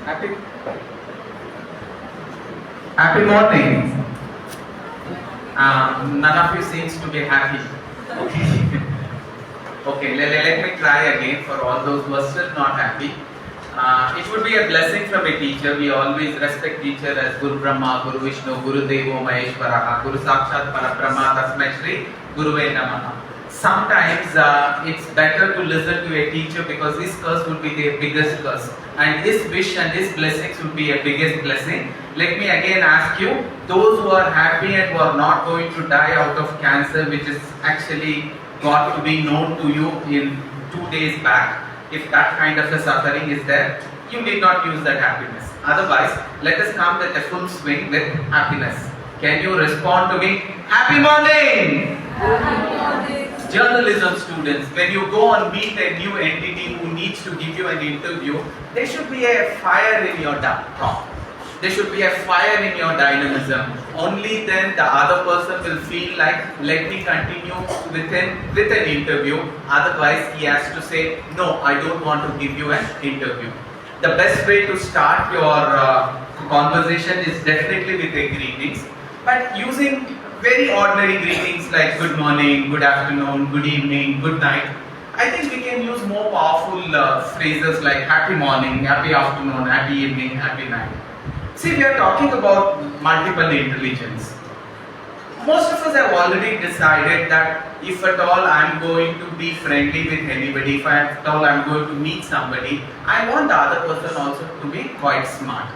Happy, happy morning. None of you seems to be happy. Okay. Okay, let me try again for all those who are still not happy. It would be a blessing from a teacher. We always respect teacher as Guru Brahma, Guru Vishnu, Guru Devo Maheshwaraha, Guru Sakshat Parabrahma, Tasmai Shri, Guruve Namaha. Sometimes it's better to listen to a teacher because his curse would be the biggest curse and his wish and his blessings would be a biggest blessing. Let me again ask you, those who are happy and who are not going to die out of cancer, which is actually got to be known to you in 2 days back, if that kind of a suffering is there, you need not use that happiness. Otherwise, let us come with a full swing with happiness. Can you respond to me? Happy morning! Happy morning! Journalism students, when you go and meet a new entity who needs to give you an interview, there should be a fire in your talk. There should be a fire in your dynamism. Only then the other person will feel like, let me continue with an interview. Otherwise, he has to say, no, I don't want to give you an interview. The best way to start your conversation is definitely with a greetings, but using very ordinary greetings like good morning, good afternoon, good evening, good night. I think we can use more powerful phrases like happy morning, happy afternoon, happy evening, happy night. See, we are talking about multiple intelligence. Most of us have already decided that if at all I am going to be friendly with anybody, if at all I am going to meet somebody, I want the other person also to be quite smart.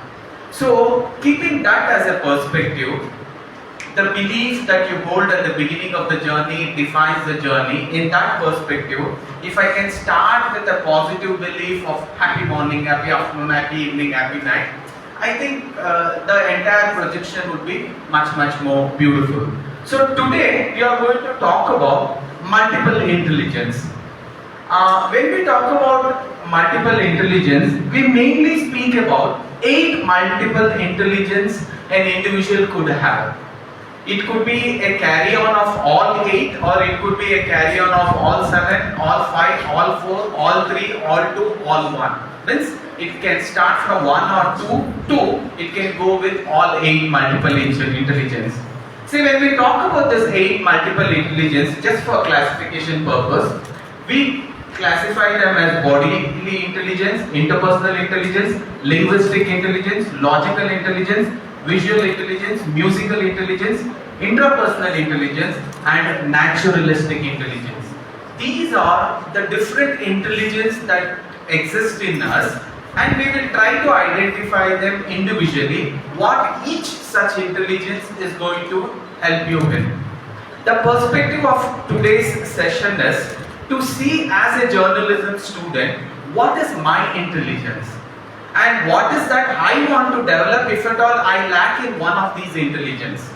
So, keeping that as a perspective, the belief that you hold at the beginning of the journey defines the journey. In that perspective, if I can start with a positive belief of happy morning, happy afternoon, happy evening, happy night, I think the entire projection would be much more beautiful. So today we are going to talk about multiple intelligence. When we talk about multiple intelligence, we mainly speak about 8 multiple intelligence an individual could have. It could be a carry-on of all 8, or it could be a carry-on of all 7, all 5, all 4, all 3, all 2, all 1. Means it can start from 1 or 2 to it can go with all 8 multiple intelligence. See, when we talk about this 8 multiple intelligence, just for classification purpose, we classify them as bodily intelligence, interpersonal intelligence, linguistic intelligence, logical intelligence, visual intelligence, musical intelligence, intrapersonal intelligence, and naturalistic intelligence. These are the different intelligence that exist in us, and we will try to identify them individually, what each such intelligence is going to help you with. The perspective of today's session is to see as a journalism student, what is my intelligence? And what is that I want to develop if at all I lack in one of these intelligence.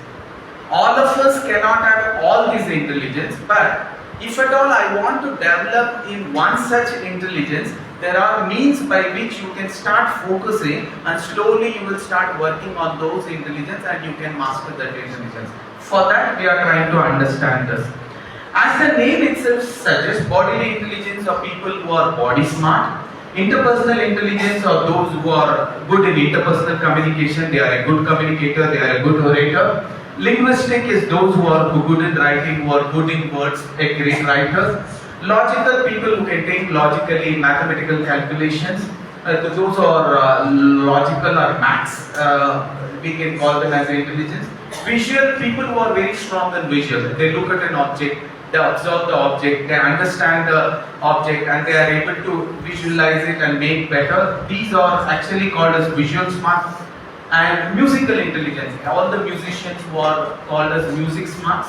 All of us cannot have all these intelligence, but if at all I want to develop in one such intelligence, there are means by which you can start focusing and slowly you will start working on those intelligence and you can master that intelligence. For that we are trying to understand this. As the name itself suggests, bodily intelligence are people who are body smart. Interpersonal intelligence are those who are good in interpersonal communication, they are a good communicator, they are a good orator. Linguistic is those who are good in writing, who are good in words, a great writers. Logical people who can think logically mathematical calculations. Those are logical or maths, we can call them as intelligence. Visual people who are very strong in visual, they look at an object, they observe the object, they understand the object and they are able to visualize it and make better. These are actually called as visual smart. And musical intelligence, all the musicians who are called as music smarts.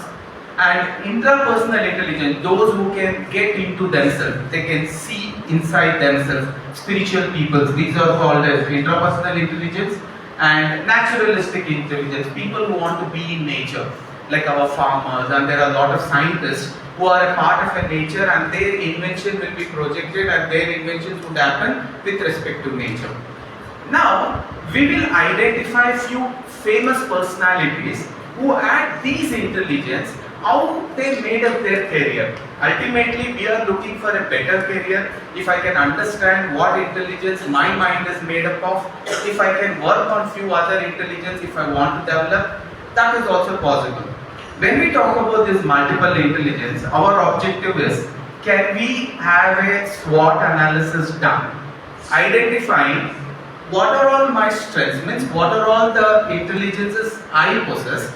And intrapersonal intelligence, those who can get into themselves, they can see inside themselves, spiritual people, these are called as intrapersonal intelligence. And naturalistic intelligence, people who want to be in nature, like our farmers, and there are a lot of scientists who are a part of a nature and their invention will be projected and their inventions would happen with respect to nature. Now, we will identify few famous personalities who had these intelligence how they made up their career. Ultimately, we are looking for a better career. If I can understand what intelligence my mind is made up of, if I can work on few other intelligence if I want to develop, that is also possible. When we talk about this multiple intelligence, our objective is, can we have a SWOT analysis done? Identifying what are all my strengths, means what are all the intelligences I possess,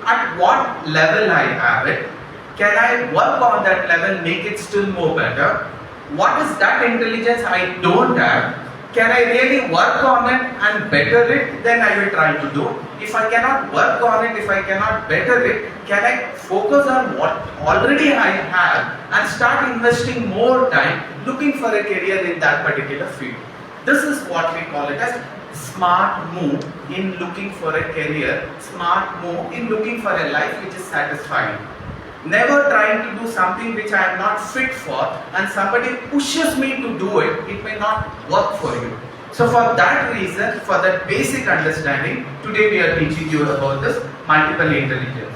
at what level I have it, can I work on that level, make it still more better, what is that intelligence I don't have, can I really work on it and better it, then I will try to do. If I cannot work on it, if I cannot better it, can I focus on what already I have and start investing more time looking for a career in that particular field. This is what we call it as smart move in looking for a career, smart move in looking for a life which is satisfying. Never trying to do something which I am not fit for and somebody pushes me to do it, it may not work for you. So for that reason, for that basic understanding, today we are teaching you about this multiple intelligence.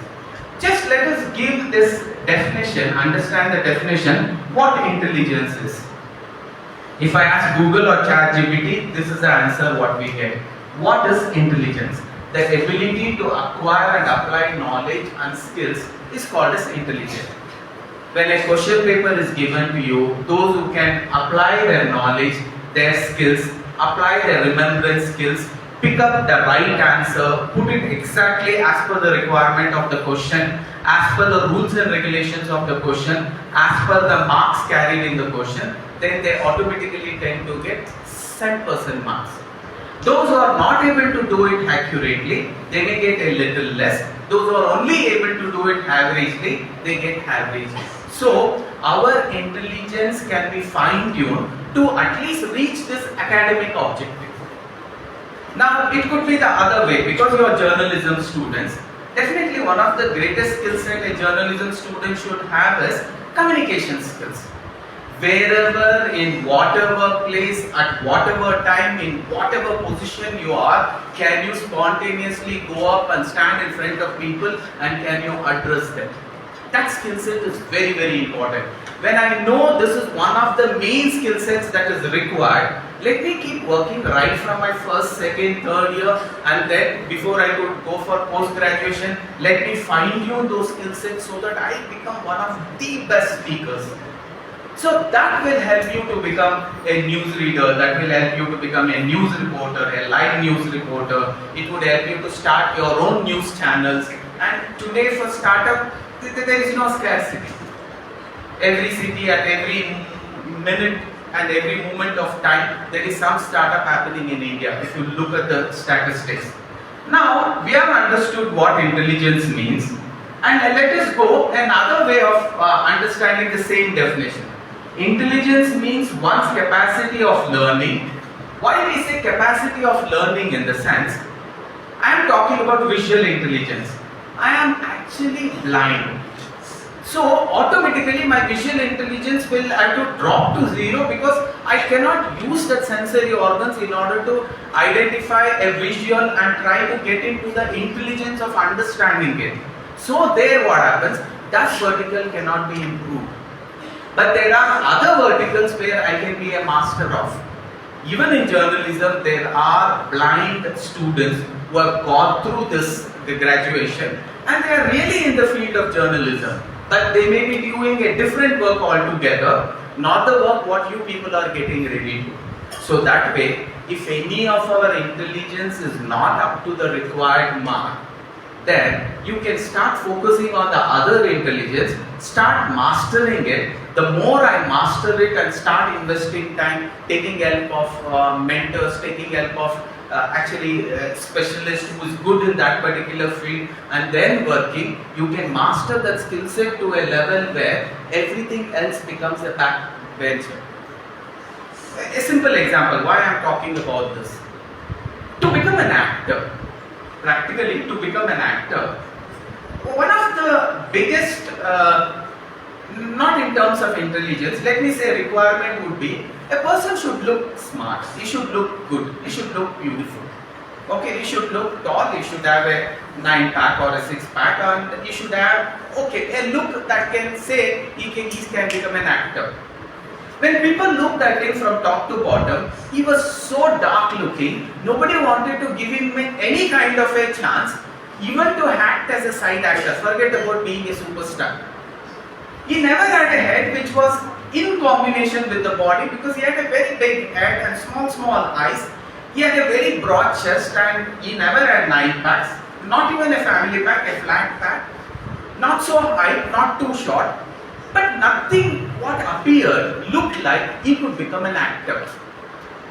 Just let us give this definition, understand the definition, what intelligence is. If I ask Google or ChatGPT, this is the answer what we get. What is intelligence? The ability to acquire and apply knowledge and skills is called as intelligence. When a question paper is given to you, those who can apply their knowledge, their skills, apply their remembrance skills, pick up the right answer, put it exactly as per the requirement of the question, as per the rules and regulations of the question, as per the marks carried in the question, then they automatically tend to get 100% marks. Those who are not able to do it accurately, they may get a little less. Those who are only able to do it averagely, they get average. So, our intelligence can be fine-tuned to at least reach this academic objective. Now, it could be the other way, because you are journalism students. Definitely one of the greatest skill set a journalism student should have is communication skills. Wherever, in whatever place, at whatever time, in whatever position you are, can you spontaneously go up and stand in front of people and can you address them? That skill set is very, very important. When I know this is one of the main skill sets that is required, let me keep working right from my first, second, third year, and then before I could go for post-graduation, let me fine-tune those skill sets so that I become one of the best speakers. So that will help you to become a newsreader, that will help you to become a news reporter, a live news reporter. It would help you to start your own news channels. And today for startup, there is no scarcity. Every city, at every minute and every moment of time, there is some startup happening in India, if you look at the statistics. Now, we have understood what intelligence means, and let us go another way of understanding the same definition. Intelligence means one's capacity of learning. Why we say capacity of learning in the sense, I am talking about visual intelligence. I am actually blind. So automatically my visual intelligence will have to drop to zero because I cannot use that sensory organs in order to identify a visual and try to get into the intelligence of understanding it. So there what happens, that vertical cannot be improved. But there are other verticals where I can be a master of. Even in journalism, there are blind students who have gone through the graduation, and they are really in the field of journalism. But they may be doing a different work altogether, not the work what you people are getting ready to. So that way, if any of our intelligence is not up to the required mark, then you can start focusing on the other intelligence, start mastering it. The more I master it and start investing time, taking help of mentors, taking help of specialist who is good in that particular field, and then working, you can master that skill set to a level where everything else becomes a back venture. A simple example, why I am talking about this. To become an actor, practically to become an actor, one of the biggest, not in terms of intelligence, let me say requirement would be, a person should look smart, he should look good, he should look beautiful. Okay, you should look tall, you should have a 9-pack or a 6-pack, and you should have, okay, a look that can say he can become an actor. When people looked at him from top to bottom, he was so dark looking, nobody wanted to give him any kind of a chance, even to act as a side actor, forget about being a superstar. He never had a head which was in combination with the body, because he had a very big head and small eyes. He had a very broad chest, and he never had 9 packs, not even a family pack, a flat pack, not so high, not too short, but nothing what appeared looked like he could become an actor.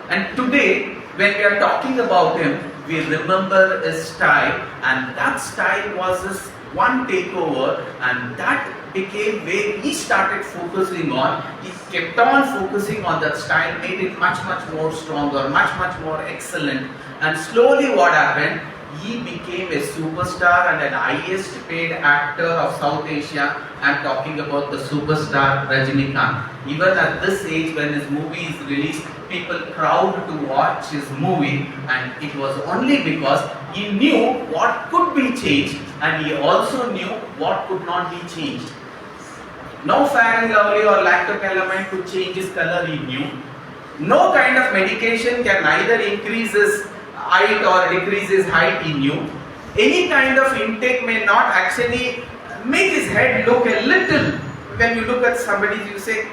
And today, when we are talking about him, we remember his style, and that style was his one takeover, and that became where he started focusing on. He kept on focusing on that style, made it much more stronger, much more excellent, and slowly what happened, he became a superstar and an highest paid actor of South Asia. I am talking about the superstar Rajinikanth. Even at this age, when his movie is released, people crowd to watch his movie, and it was only because he knew what could be changed, and he also knew what could not be changed. No Fair and Lovely or lactocalamine could change his color, he knew. No kind of medication can either increase his height or decrease his height, he knew. Any kind of intake may not actually make his head look a little, when you look at somebody, you say,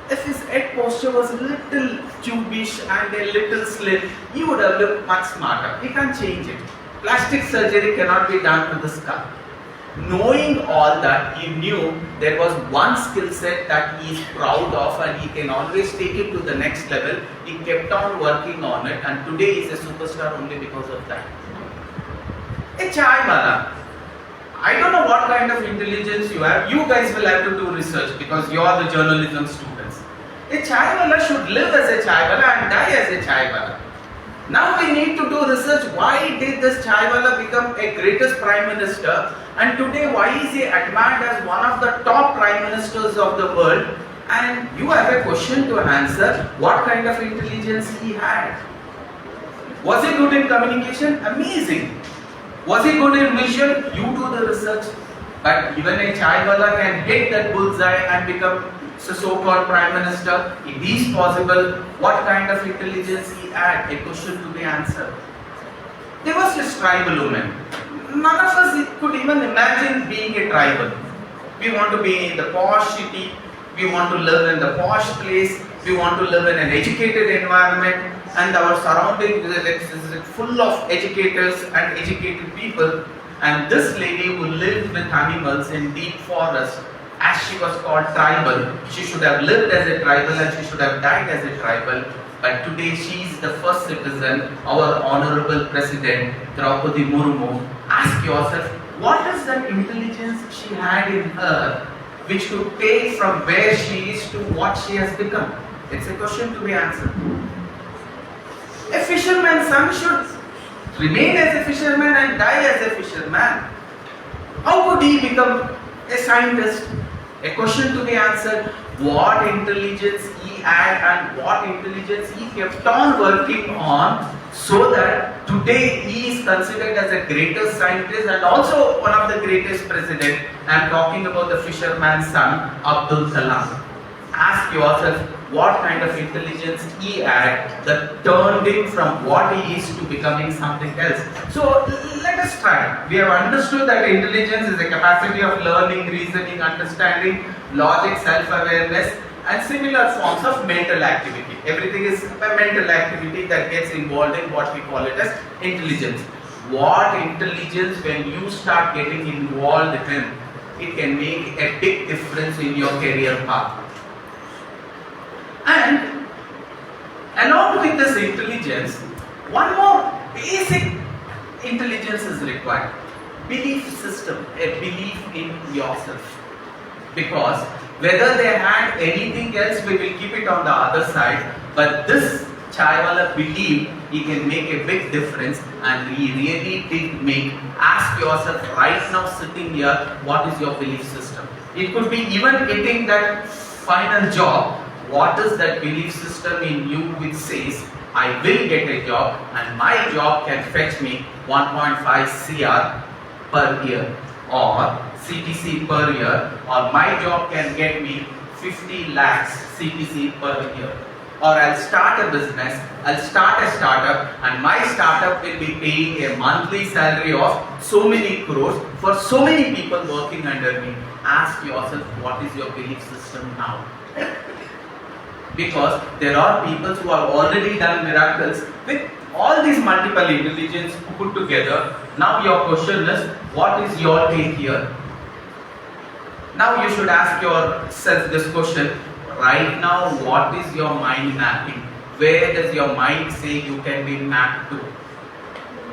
if his head posture was a little cubish and a little slim, he would have looked much smarter. He can't change it. Plastic surgery cannot be done to the skull. Knowing all that, he knew there was one skill set that he is proud of, and he can always take it to the next level. He kept on working on it, and today he is a superstar only because of that. A chai wala. I don't know what kind of intelligence you have. You guys will have to do research because you are the journalism students. A chai wala should live as a chai wala and die as a chai wala. Now we need to do research. Why did this chai wala become a greatest prime minister? And today, why is he admired as one of the top prime ministers of the world? And you have a question to answer. What kind of intelligence he had? Was he good in communication? Amazing. Was he good in vision? You do the research. But even a chai wala can hit that bullseye and become so-called prime minister. It is possible. What kind of intelligence he had? A question to be answered. There was this tribal woman. None of us could even imagine being a tribal. We want to be in the posh city. We want to live in the posh place. We want to live in an educated environment. And our surrounding is full of educators and educated people. And this lady who lived with animals in deep forest, as she was called tribal, she should have lived as a tribal and she should have died as a tribal. But today she is the first citizen, our honorable president, Draupadi Murmu. Ask yourself, what is that intelligence she had in her which could take from where she is to what she has become? It's a question to be answered. A fisherman's son should remain as a fisherman and die as a fisherman. How could he become a scientist? A question to be answered. What intelligence he had and what intelligence he kept on working on, so that today he is considered as the greatest scientist and also one of the greatest president. I am talking about the fisherman's son, Abdul Kalam. Ask yourself, what kind of intelligence he had that turned him from what he is to becoming something else. So let us try. We have understood that intelligence is a capacity of learning, reasoning, understanding, logic, self-awareness, and similar forms of mental activity. Everything is a mental activity that gets involved in what we call it as intelligence. What intelligence, when you start getting involved in, it can make a big difference in your career path. And along with this intelligence, one more basic intelligence is required. Belief system, a belief in yourself. Because whether they had anything else, we will keep it on the other side. But this chaiwala believed he can make a big difference, and he really did make. Ask yourself right now sitting here, what is your belief system? It could be even getting that final job. What is that belief system in you which says, I will get a job and my job can fetch me 1.5 CR per year or CTC per year, or my job can get me 50 lakhs CTC per year. Or I'll start a business, I'll start a startup and my startup will be paying a monthly salary of so many crores for so many people working under me. Ask yourself, what is your belief system now? Because there are people who have already done miracles with all these multiple intelligence put together. Now your question is, what is your take here? Now you should ask yourself this question. Right now, what is your mind mapping? Where does your mind say you can be mapped to?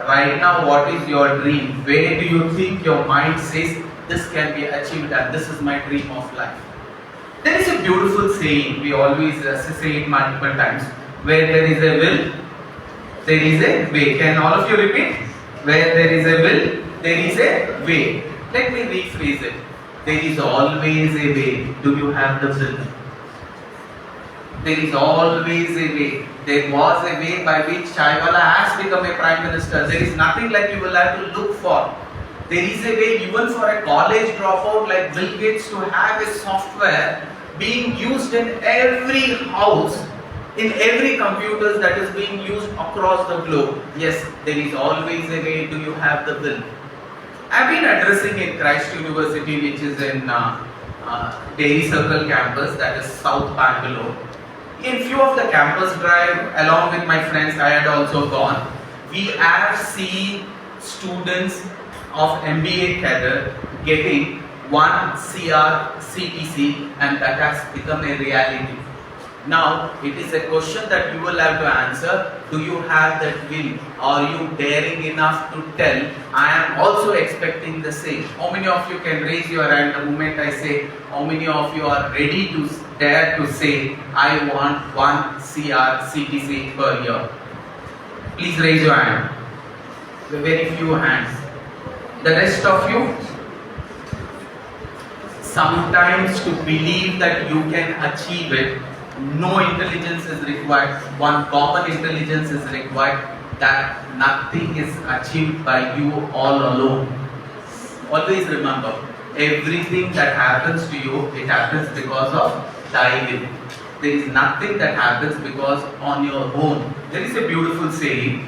Right now, what is your dream? Where do you think your mind says this can be achieved and this is my dream of life? There is a beautiful saying, we always say it multiple times. Where there is a will, there is a way. Can all of you repeat? Where there is a will, there is a way. Let me rephrase it. There is always a way. Do you have the will? There is always a way. There was a way by which Chaiwala has become a Prime Minister. There is nothing like you will have to look for. There is a way even for a college dropout like Bill Gates to have a software being used in every house, in every computer that is being used across the globe. Yes, there is always a way. Do you have the will? I have been addressing in Christ University, which is in Dairy Circle campus, that is South Bangalore. In few of the campus drive, along with my friends, I had also gone. We have seen students of MBA cadre getting 1 CR CTC, and that has become a reality. Now, it is a question that you will have to answer. Do you have that will? Are you daring enough to tell, I am also expecting the same? How many of you can raise your hand the moment I say, how many of you are ready to dare to say, I want 1 CR CTC per year? Please raise your hand. Very few hands. The rest of you? Sometimes to believe that you can achieve it, no intelligence is required, one common intelligence is required, that nothing is achieved by you all alone. Always remember, everything that happens to you, it happens because of thy will. There is nothing that happens because on your own. There is a beautiful saying,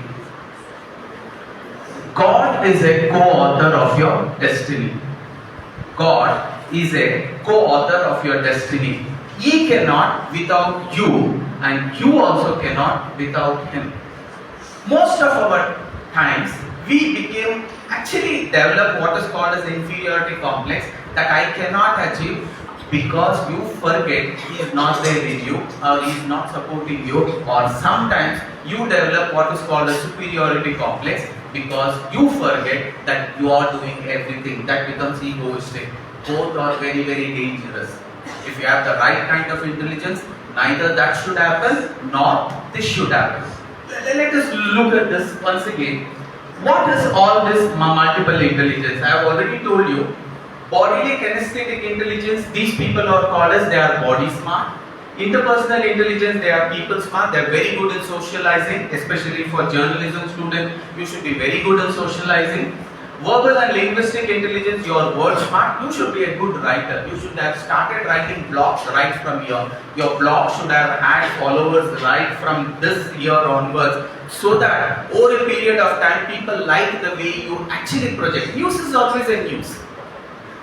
God is a co-author of your destiny. God is a co-author of your destiny. He cannot without you, and you also cannot without him. Most of our times, we actually develop what is called as inferiority complex, that I cannot achieve because you forget he is not there with you, or he is not supporting you, or sometimes you develop what is called a superiority complex because you forget that you are doing everything. That becomes egoistic. Both are very, very dangerous. If you have the right kind of intelligence, neither that should happen nor this should happen. Let us look at this once again. What is all this multiple intelligence? I have already told you. Bodily kinesthetic intelligence, these people are called as, they are body smart. Interpersonal intelligence, they are people smart. They are very good in socializing, especially for journalism students. You should be very good in socializing. Verbal and linguistic intelligence, you are word smart. You should be a good writer. You should have started writing blogs right from here. Your blog should have had followers right from this year onwards, so that over a period of time, people like the way you actually project. News is always a news.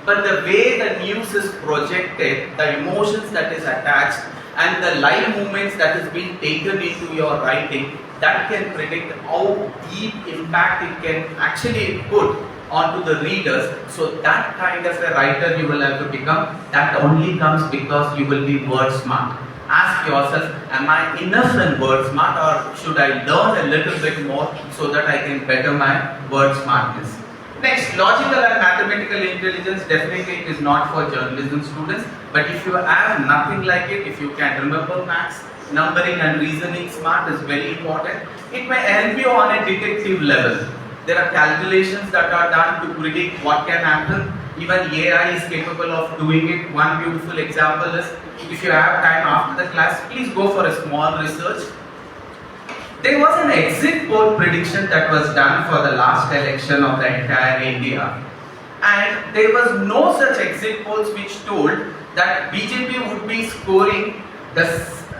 But the way the news is projected, the emotions that is attached, and the live movements that is being taken into your writing, that can predict how deep impact it can actually put onto the readers. So that kind of a writer you will have to become. That only comes because you will be word smart. Ask yourself, am I enough in word smart, or should I learn a little bit more so that I can better my word smartness? Next, logical and mathematical intelligence, definitely it is not for journalism students, but if you have nothing like it, if you can remember maths, numbering and reasoning smart is very important. It may help you on a detective level. There are calculations that are done to predict what can happen. Even AI is capable of doing it. One beautiful example is, if you have time after the class, please go for a small research. There was an exit poll prediction that was done for the last election of the entire India, and there was no such exit polls which told that BJP would be scoring the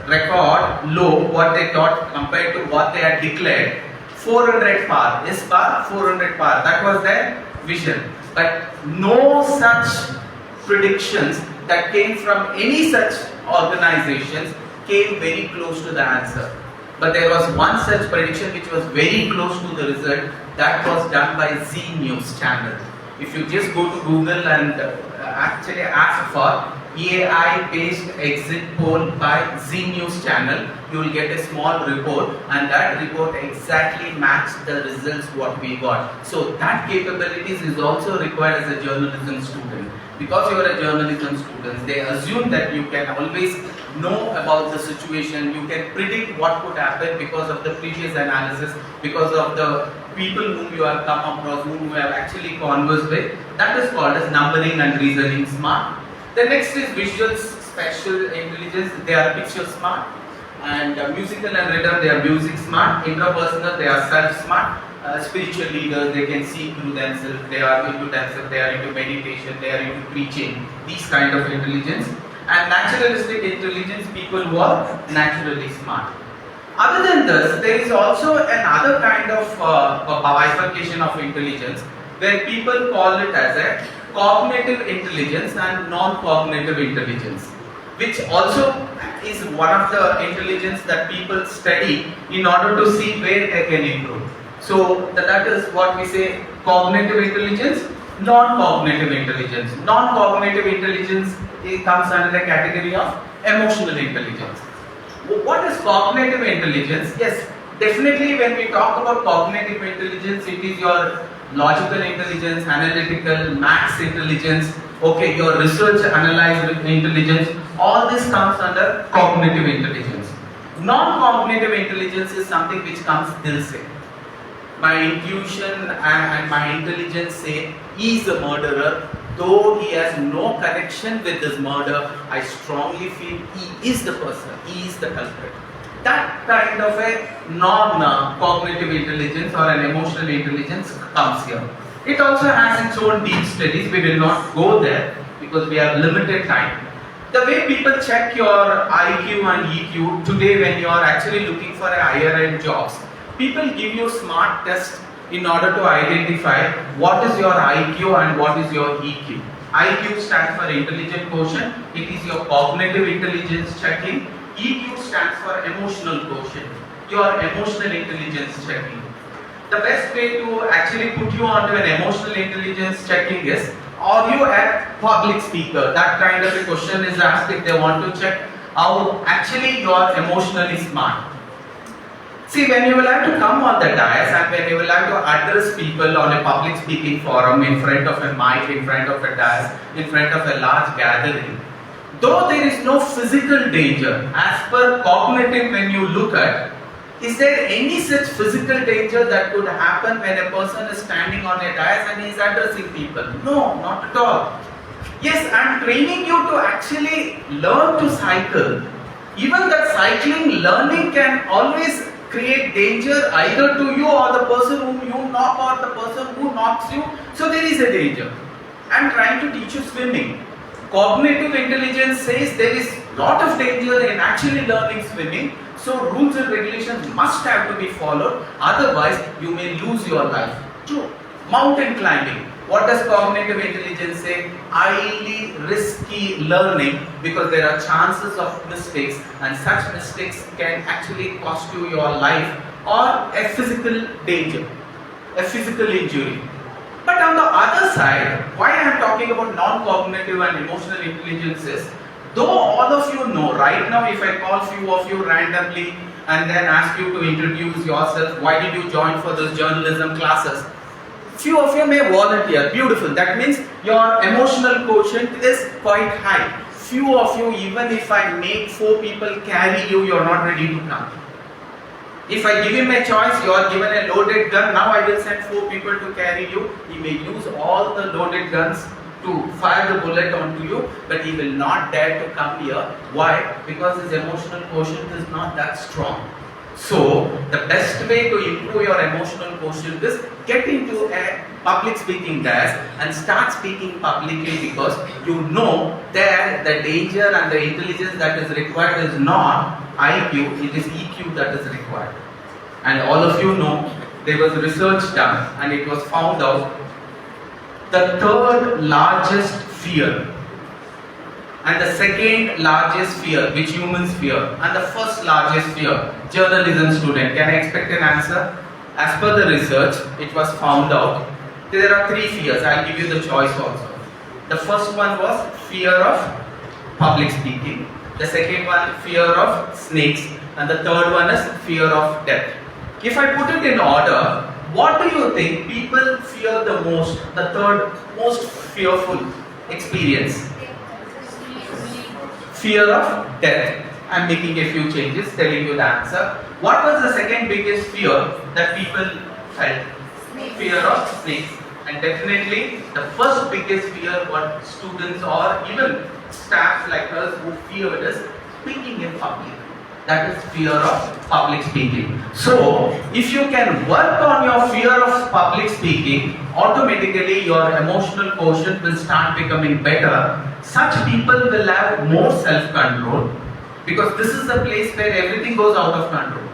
record low, what they thought compared to what they had declared, 400 par, is par 400 par. That was their vision. But no such predictions that came from any such organizations came very close to the answer. But there was one such prediction which was very close to the result, that was done by Z News channel. If you just go to Google and actually ask for AI based exit poll by Z News channel, you will get a small report, and that report exactly matched the results what we got. So that capabilities is also required as a journalism student. Because you are a journalism student, they assume that you can always know about the situation, you can predict what could happen because of the previous analysis, because of the people whom you have come across, whom you have actually conversed with. That is called as numbering and reasoning smart. The next is visual spatial intelligence, they are picture smart. And musical and rhythm, they are music smart. Intrapersonal, they are self smart. Spiritual leaders, they can see through themselves, they are into themselves, they are into meditation, they are into preaching, these kind of intelligence. And naturalistic intelligence, people who are naturally smart. Other than this, there is also another kind of bifurcation of intelligence where people call it as a cognitive intelligence and non-cognitive intelligence, which also is one of the intelligence that people study in order to see where they can improve. So that is what we say cognitive intelligence, non-cognitive intelligence. Non-cognitive intelligence comes under the category of emotional intelligence. What is cognitive intelligence? Yes, definitely when we talk about cognitive intelligence, it is your logical intelligence, analytical, maths intelligence, okay, your research analyzed intelligence, all this comes under cognitive intelligence. Non-cognitive intelligence is something which comes dil se. My intuition and my intelligence say he is a murderer, though he has no connection with this murder, I strongly feel he is the person, he is the culprit. That kind of a non-cognitive intelligence or an emotional intelligence comes here. It also has its own deep studies, we will not go there because we have limited time. The way people check your IQ and EQ today when you are actually looking for a higher end jobs, people give you smart tests in order to identify what is your IQ and what is your EQ. IQ stands for intelligent quotient, it is your cognitive intelligence checking. EQ stands for emotional quotient, your emotional intelligence checking. The best way to actually put you onto an emotional intelligence checking is, are you a public speaker? That kind of a question is asked if they want to check how actually you are emotionally smart. See, when you will have to come on the dais and when you will have to address people on a public speaking forum in front of a mic, in front of a dais, in front of a large gathering, though there is no physical danger, as per cognitive when you look at, is there any such physical danger that could happen when a person is standing on a dais and is addressing people? No, not at all. Yes, I am training you to actually learn to cycle. Even that cycling learning can always create danger either to you or the person whom you knock or the person who knocks you. So there is a danger. I am trying to teach you swimming. Cognitive intelligence says there is lot of danger in actually learning swimming. So rules and regulations must have to be followed. Otherwise you may lose your life. True. Mountain climbing. What does cognitive intelligence say? Highly risky learning because there are chances of mistakes and such mistakes can actually cost you your life or a physical danger, a physical injury. But on the other side, why I am talking about non-cognitive and emotional intelligence is, though all of you know, right now if I call few of you randomly and then ask you to introduce yourself, why did you join for this journalism classes? Few of you may volunteer, beautiful, that means your emotional quotient is quite high. Few of you, even if I make 4 people carry you, you are not ready to come. If I give him a choice, you are given a loaded gun, now I will send 4 people to carry you. He may use all the loaded guns to fire the bullet onto you, but he will not dare to come here. Why? Because his emotional quotient is not that strong. So the best way to improve your emotional quotient is get into a public speaking class and start speaking publicly, because you know there the danger and the intelligence that is required is not IQ, it is EQ that is required. And all of you know there was research done and it was found out the third largest fear and the second largest fear which humans fear and the first largest fear, journalism student. Can I expect an answer? As per the research, it was found out there are three fears. I'll give you the choice also. The first one was fear of public speaking, the second one fear of snakes, and the third one is fear of death. If I put it in order, what do you think people fear the most, the third most fearful experience? Fear of death. I'm making a few changes, telling you the answer. What was the second biggest fear that people felt? Fear of snakes. And definitely the first biggest fear what students or even staff like us who feared is speaking in public. That is fear of public speaking. So, if you can work on your fear of public speaking, automatically your emotional quotient will start becoming better. Such people will have more self-control, because this is the place where everything goes out of control.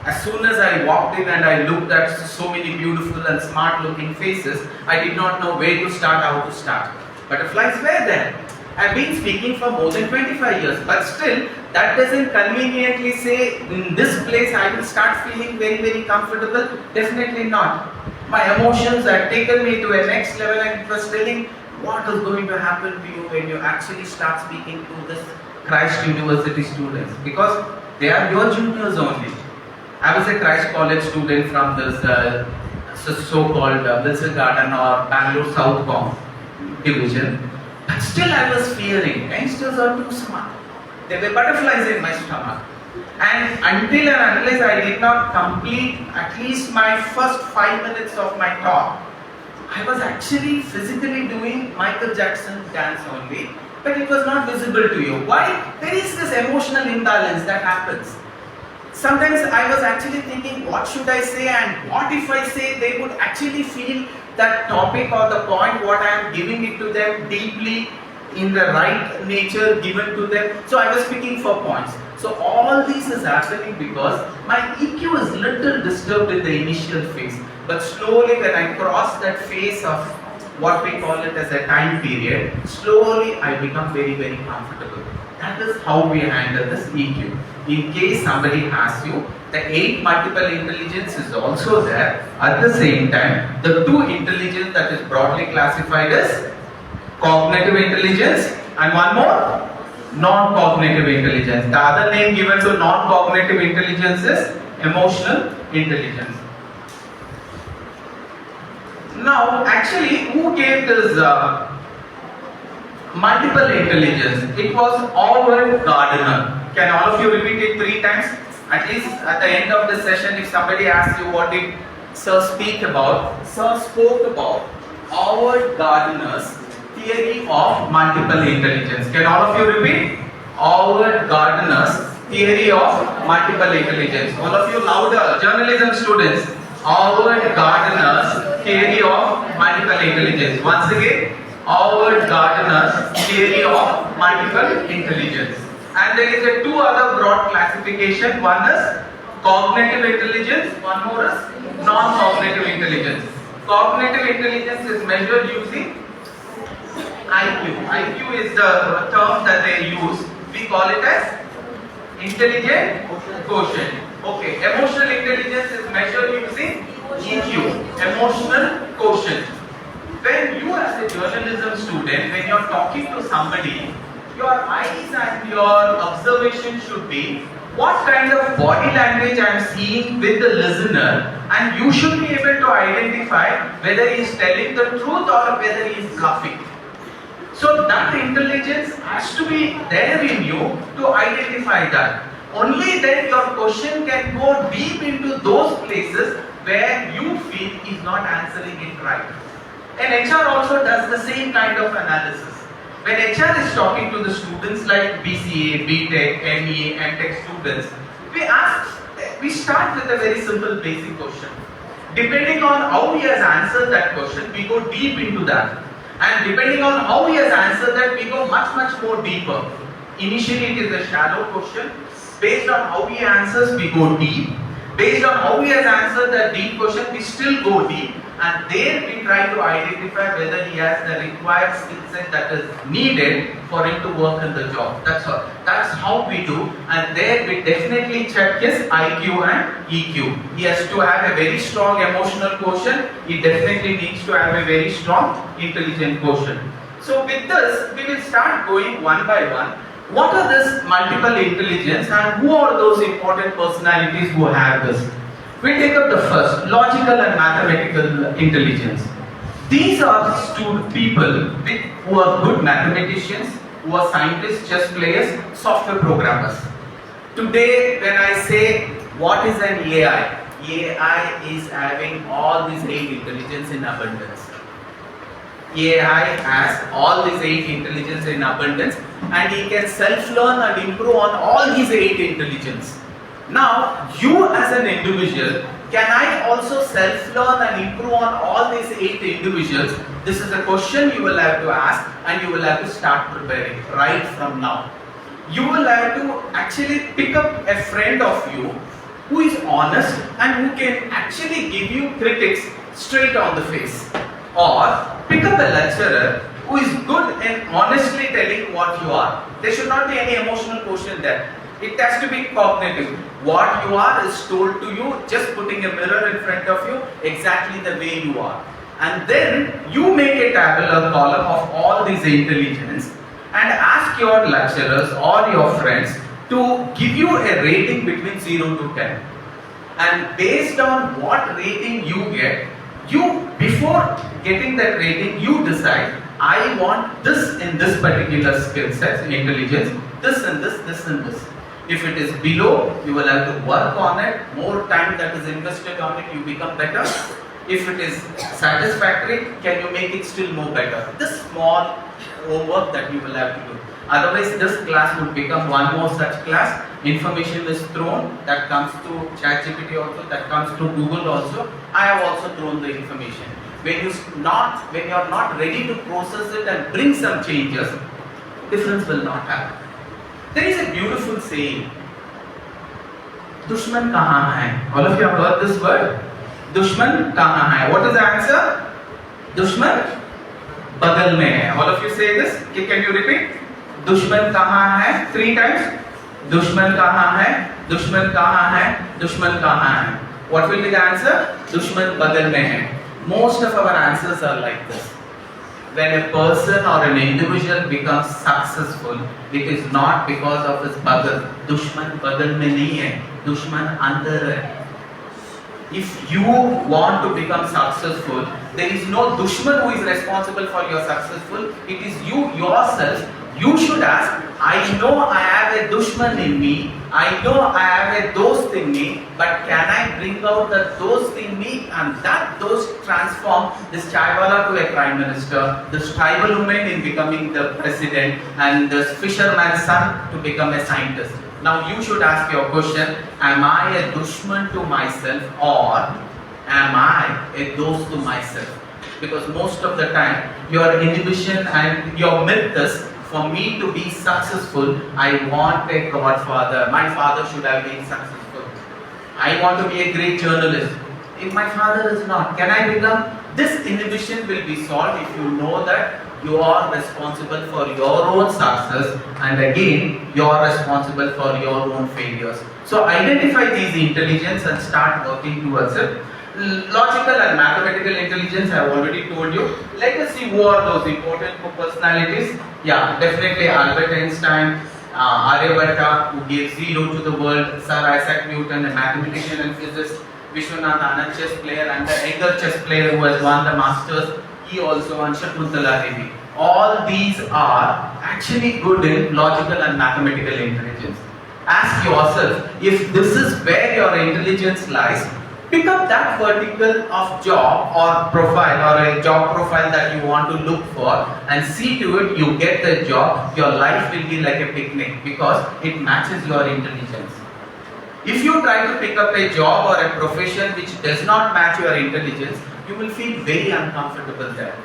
As soon as I walked in and I looked at so many beautiful and smart looking faces, I did not know where to start, how to start. Butterflies were there. I've been speaking for more than 25 years, but still that doesn't conveniently say in this place I will start feeling very, very comfortable. Definitely not. My emotions had taken me to a next level, and it was telling what is going to happen to you when you actually start speaking to this Christ University students, because they are your juniors only. I was a Christ College student from this so-called Wilson Garden or Bangalore Southbound division. But still I was fearing, youngsters are too smart. There were butterflies in my stomach. And until and unless I did not complete at least my first 5 minutes of my talk, I was actually physically doing Michael Jackson dance only, but it was not visible to you. Why? There is this emotional imbalance that happens. Sometimes I was actually thinking, what should I say, and what if I say they would actually feel that topic or the point what I am giving it to them deeply in the right nature given to them. So I was picking for points. So all this is happening because my EQ is little disturbed in the initial phase, but slowly when I cross that phase of what we call it as a time period, slowly I become very, very comfortable. That is how we handle this EQ. In case somebody asks you, the 8 multiple intelligence is also there. At the same time, the 2 intelligence that is broadly classified as cognitive intelligence and one more, non-cognitive intelligence. The other name given to non-cognitive intelligence is emotional intelligence. Now, actually, who gave this multiple intelligence? It was Howard Gardner. Can all of you repeat it 3 times? At least at the end of the session, if somebody asks you what did Sir speak about, Sir spoke about Howard Gardner's theory of multiple intelligence. Can all of you repeat? Howard Gardner's theory of multiple intelligence. All of you louder, journalism students. Howard Gardner's theory of multiple intelligence. Once again, Howard Gardner's theory of multiple intelligence. And there is a 2 other broad classification. One is cognitive intelligence, one more is non-cognitive intelligence. Cognitive intelligence is measured using IQ. IQ is the term that they use. We call it as intelligent quotient. Okay, emotional intelligence is measured using EQ, emotional quotient. When you as a journalism student, when you are talking to somebody, your eyes and your observation should be what kind of body language I am seeing with the listener, and you should be able to identify whether he is telling the truth or whether he is bluffing. So that intelligence has to be there in you to identify that. Only then your question can go deep into those places where you feel he is not answering it right. And HR also does the same kind of analysis. When HR is talking to the students like BCA, BTech, ME, MTech students, we ask we start with a very simple basic question. Depending on how he has answered that question, we go deep into that. And depending on how he has answered that, we go much more deeper. Initially it is a shallow question. Based on how he answers, we go deep. Based on how he has answered that deep question, we still go deep. And there we try to identify whether he has the required skill set that is needed for him to work in the job. That's all. That's how we do. And there we definitely check his IQ and EQ. He has to have a very strong emotional quotient. He definitely needs to have a very strong intelligent quotient. So with this, we will start going one by one. What are this multiple intelligence and who are those important personalities who have this? We take up the first, logical and mathematical intelligence. These are people who are good mathematicians, who are scientists, chess players, software programmers. Today, when I say what is an AI, AI is having all these 8 intelligence in abundance. AI has all these 8 intelligence in abundance, and he can self-learn and improve on all these 8 intelligence. Now, you as an individual, can I also self-learn and improve on all these 8 individuals? This is a question you will have to ask, and you will have to start preparing right from now. You will have to actually pick up a friend of you who is honest and who can actually give you critics straight on the face. Or pick up a lecturer who is good in honestly telling what you are. There should not be any emotional quotient there. It has to be cognitive. What you are is told to you, just putting a mirror in front of you, exactly the way you are. And then you make a tabular column of all these intelligence and ask your lecturers or your friends to give you a rating between 0 to 10. And based on what rating you get, before getting that rating, you decide, I want this in this particular skill set, intelligence, this and this, this and this. If it is below, you will have to work on it. More time that is invested on it, you become better. If it is satisfactory, can you make it still more better? This small homework that you will have to do. Otherwise, this class would become one more such class. Information is thrown, that comes to ChatGPT also, that comes to Google also. I have also thrown the information. When you are not ready to process it and bring some changes, difference will not happen. There is a beautiful saying, Dushman kahan hai? All of you have heard this word? Dushman kahan hai? What is the answer? Dushman bagal mein hai. All of you say this. Can you repeat? Dushman kahan hai? 3 times. Dushman kahan hai? Dushman kahan hai? Dushman kahan hai? What will be the answer? Dushman bagal mein hai. Most of our answers are like this. When a person or an individual becomes successful, it is not because of his bagal. Dushman bagal mein nahi hai. Dushman andar hai. If you want to become successful, there is no dushman who is responsible for your successful. It is you yourself. You should ask, I know I have a dushman in me, I know I have a dost in me, but can I bring out the dost in me and that dost transform this chaiwala to a prime minister, this tribal woman in becoming the president, and this fisherman's son to become a scientist. Now you should ask your question, am I a dushman to myself or am I a dost to myself? Because most of the time, your inhibition and your myth is, for me to be successful, I want a godfather. My father should have been successful. I want to be a great journalist. If my father is not, can I become? This inhibition will be solved if you know that you are responsible for your own success, and again, you are responsible for your own failures. So identify these intelligence and start working towards it. Logical and mathematical intelligence, I have already told you. Let us see who are those important personalities. Yeah, definitely Albert Einstein, Aryabhatta, who gave 0 to the world, Sir Isaac Newton, a mathematician and physicist, Vishwanath Anand, chess player, and the younger chess player who has won the Masters, he also won Shakuntala Devi. All these are actually good in logical and mathematical intelligence. Ask yourself, if this is where your intelligence lies, pick up that vertical of job or profile or a job profile that you want to look for and see to it you get the job. Your life will be like a picnic because it matches your intelligence. If you try to pick up a job or a profession which does not match your intelligence, you will feel very uncomfortable there.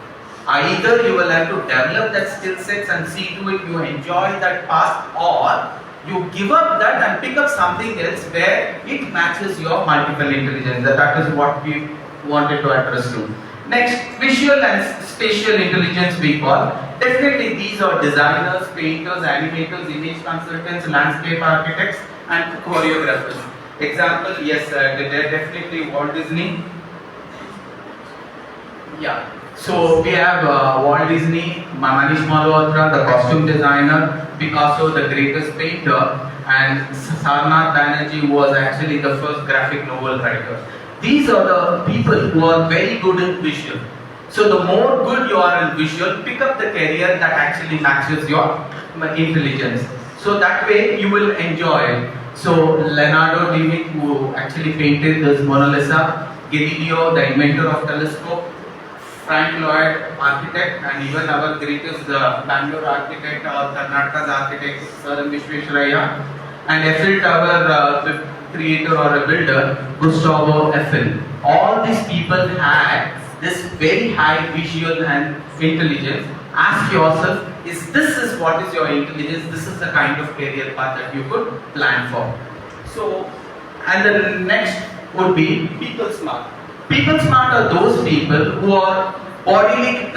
Either you will have to develop that skill sets and see to it you enjoy that path, or you give up that and pick up something else where it matches your multiple intelligence. That is what we wanted to address to. Next, visual and spatial intelligence we call. Definitely these are designers, painters, animators, image consultants, landscape architects and choreographers. Example, yes, they're definitely Walt Disney. Yeah. So we have Walt Disney, Manish Malhotra, the costume designer, Picasso, the greatest painter, and Sarnath Banerjee, who was actually the first graphic novel writer. These are the people who are very good in visual. So the more good you are in visual, pick up the career that actually matches your intelligence. So that way you will enjoy it. So Leonardo da Vinci, who actually painted this Mona Lisa, Galileo, the inventor of telescope, Frank Lloyd, architect, and even our greatest Bangalore architect or Karnataka's architect, Sir M. Vishwesvaraya, and Eiffel Tower creator or a builder, Gustavo Eiffel. All these people had this very high visual and intelligence. Ask yourself, this is what is your intelligence? This is the kind of career path that you could plan for. So, and the next would be people smart. People smart are those people who are bodily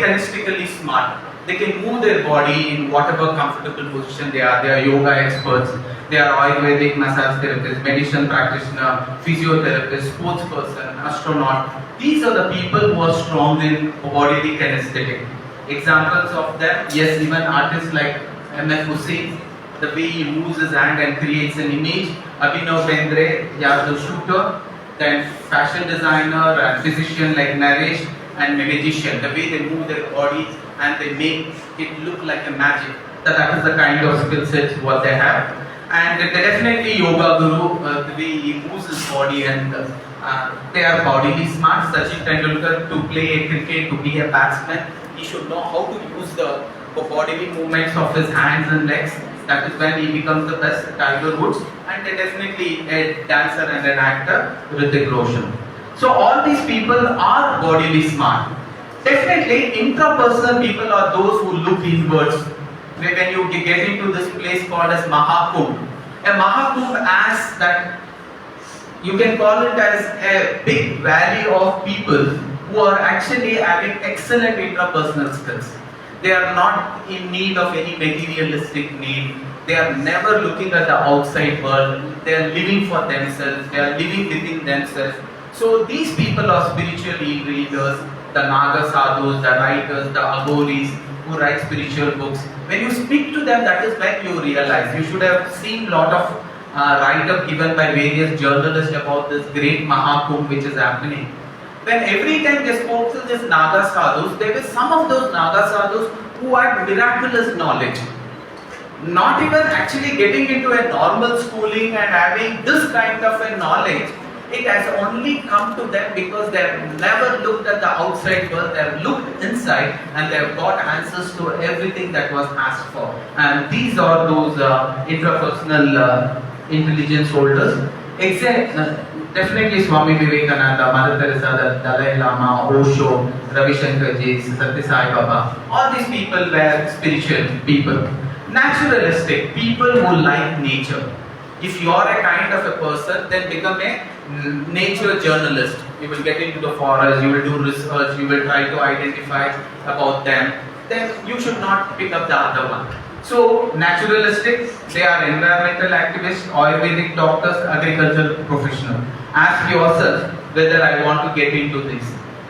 kinesthetically smart. They can move their body in whatever comfortable position they are. They are yoga experts, they are Ayurvedic massage therapists, medicine practitioner, physiotherapist, sports person, astronaut. These are the people who are strong in bodily kinesthetic. Examples of them, yes, even artists like M.F. Hussain, the way he moves his hand and creates an image. Abhinav Bendre, the shooter. Then fashion designer and physician like Naresh, and magician, the way they move their body and they make it look like a magic. That is the kind of skill sets what they have. And they definitely yoga guru, the way he moves his body, and they are bodily smart. Sachin Tendulkar, to play cricket, to be a batsman, he should know how to use the bodily movements of his hands and legs. That is when he becomes the best. Tiger Woods, and they definitely a dancer and an actor, Hrithik Roshan. So all these people are bodily smart. Definitely intrapersonal people are those who look inwards. When you get into this place called as Mahakumbh, a Mahakumbh as that you can call it as a big valley of people who are actually having excellent intrapersonal skills. They are not in need of any materialistic need. They are never looking at the outside world. They are living for themselves. They are living within themselves. So these people are spiritual readers, the Naga sadhus, the writers, the Aghoris who write spiritual books. When you speak to them, that is when you realize. You should have seen a lot of write-up given by various journalists about this great Mahakumbh which is happening. When every time they spoke to this Naga sadhus, there were some of those Naga sadhus who had miraculous knowledge. Not even actually getting into a normal schooling and having this kind of a knowledge, it has only come to them because they have never looked at the outside world, they have looked inside and they have got answers to everything that was asked for. And these are those intrapersonal intelligence holders. Definitely Swami Vivekananda, Mother Teresa, Dalai Lama, Osho, Ravi Shankar Ji, Satya Sai Baba. All these people were spiritual people. Naturalistic, people who like nature. If you are a kind of a person, then become a nature journalist. You will get into the forest, you will do research, you will try to identify about them. Then you should not pick up the other one. So, naturalistic, they are environmental activists, Ayurvedic doctors, agricultural professionals. Ask yourself whether I want to get into this.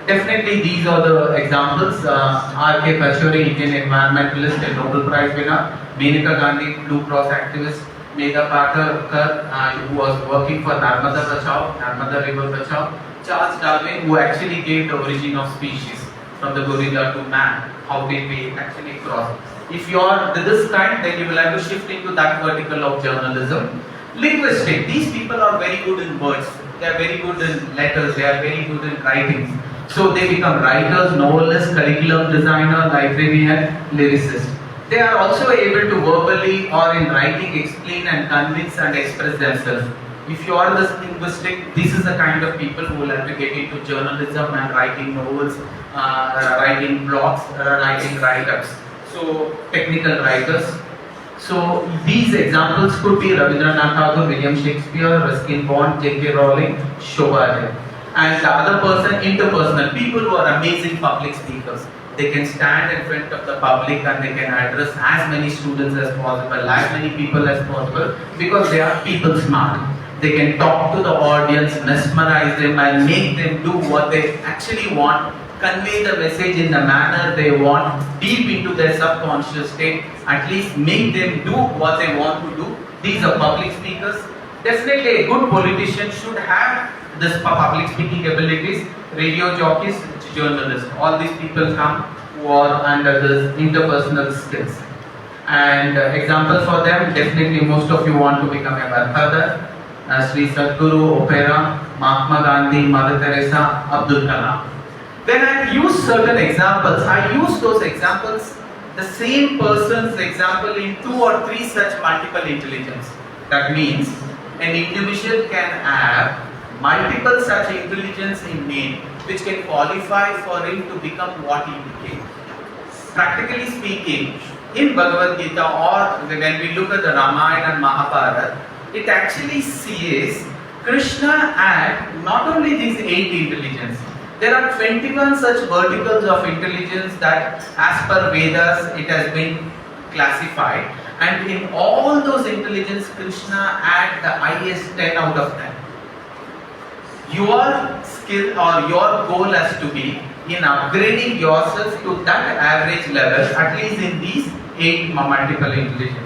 Definitely these are the examples. R.K. Kashuri, Indian environmentalist and Nobel Prize winner. Maneka Gandhi, Blue Cross activist. Megha Pakarkar, who was working for Narmada Bachao, Narmada River Bachao. Charles Darwin, who actually gave the origin of species from the gorilla to man. How did we actually cross? If you are this kind, then you will have to shift into that vertical of journalism. Linguistic, these people are very good in words. They are very good in letters. They are very good in writing. So they become writers, novelists, curriculum designer, librarian, lyricists. They are also able to verbally or in writing explain and convince and express themselves. If you are this linguistic, this is the kind of people who will have to get into journalism and writing novels, writing blogs, writing write-ups. So technical writers. So these examples could be Rabindranath Tagore, William Shakespeare, Ruskin Bond, J.K. Rowling, Shobha. And the other person, interpersonal, people who are amazing public speakers. They can stand in front of the public and they can address as many students as possible, as many people as possible, because they are people smart. They can talk to the audience, mesmerize them and make them do what they actually want, convey the message in the manner they want, deep into their subconscious state, at least make them do what they want to do. These are public speakers. Definitely a good politician should have this public speaking abilities. Radio jockeys, journalists, all these people come who are under this interpersonal skills. And examples for them, definitely most of you want to become a Godfather, Sri Sadhguru, Opera, Mahatma Gandhi, Mother Teresa, Abdul Kalam. When I use certain examples, I use those examples, the same person's example in 2 or 3 such multiple intelligence. That means an individual can have multiple such intelligence in him which can qualify for him to become what he became. Practically speaking, in Bhagavad Gita or when we look at the Ramayana and Mahabharata, it actually says Krishna had not only these 8 intelligence, there are 21 such verticals of intelligence that as per Vedas it has been classified, and in all those intelligence Krishna had the highest 10 out of 10. Your skill or your goal has to be in upgrading yourself to that average level, at least in these 8 multiple intelligence.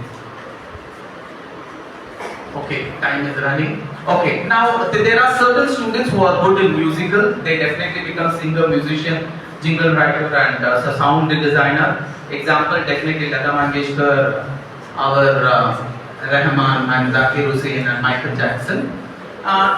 Okay, time is running. Okay, now there are certain students who are good in musical. They definitely become singer, musician, jingle writer and sound designer. Example, definitely Lata Mangeshkar, our Rahman and Zakir Hussain and Michael Jackson.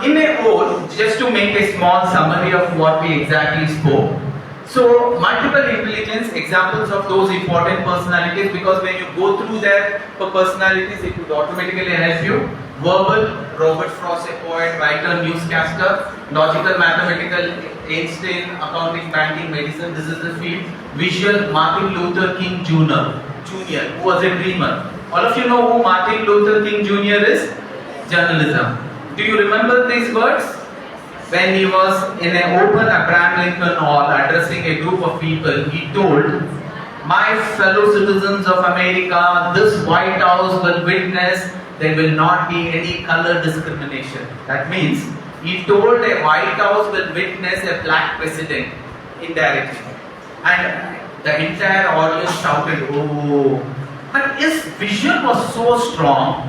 In a whole, just to make a small summary of what we exactly spoke. So, multiple intelligence, examples of those important personalities, because when you go through their personalities, it would automatically help you. Verbal, Robert Frost, a poet, writer, newscaster. Logical, mathematical, Einstein, accounting, banking, medicine, this is the field. Visual, Martin Luther King Jr., who was a dreamer. All of you know who Martin Luther King Jr. is? Journalism. Do you remember these words? When he was in an open Abraham Lincoln Hall addressing a group of people, he told, "My fellow citizens of America, this White House will witness there will not be any color discrimination." That means he told a White House will witness a black president indirectly. And the entire audience shouted, "Oh!" But his vision was so strong